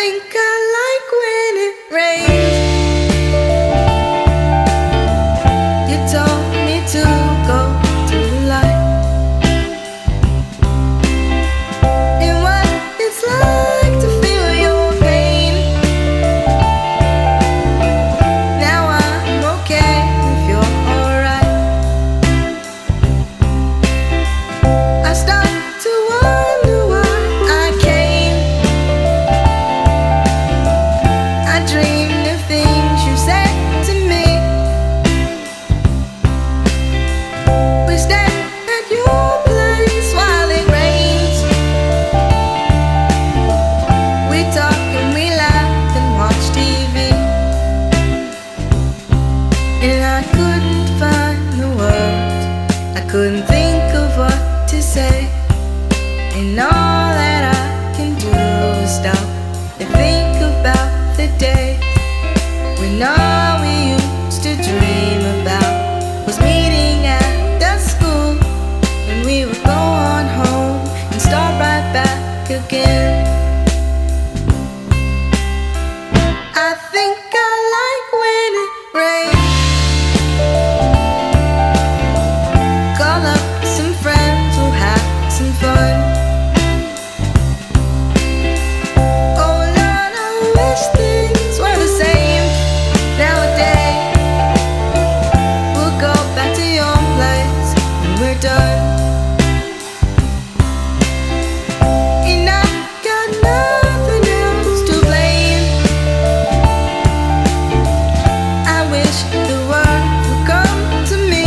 think I like when it rains. You told me to go to the light, and what it's like to feel your pain. Now I'm okay if you're alright. I start to wonder why I came. I dreamed of things you said to me. We stand at your place while it rains. We talk and we laugh and watch TV, and I couldn't find the words. I couldn't think of what to say, and all that I can do is stop and think about the day when all we used to dream about was meeting at the school, when we would go on home and start right back again. I think I like when it rains. Call up some friends, we'll have some fun. Oh Lord, I wish things were the same nowadays. We'll go back to your place when we're done. And I've got nothing else to blame. I wish the world would come to me.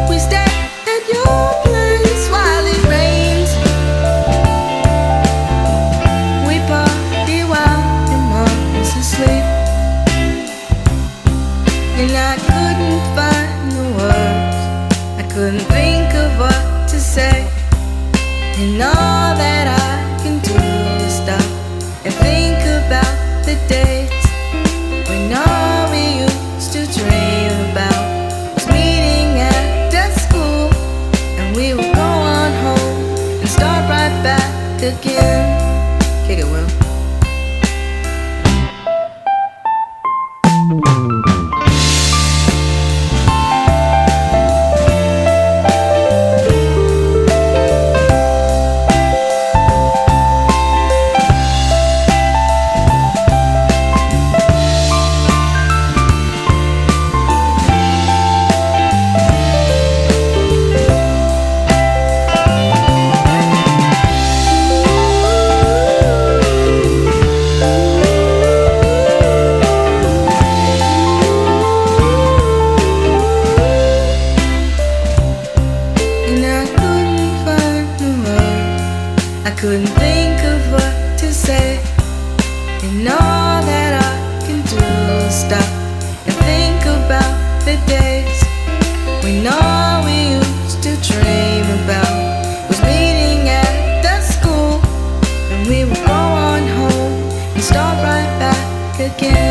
We stay at your place while it rains. We party while your mom's asleep, and I couldn't find the words. I couldn't think of what to say, and all that I can do is stop and think about the days when all we used to dream about was meeting at the school, and we would go on home and start right back again. Kick it, Will. And I couldn't find the words. I couldn't think of what to say, and all that I can do is stop and think about the days when all we used to dream about was meeting at the school, and we would go on home and start right back again.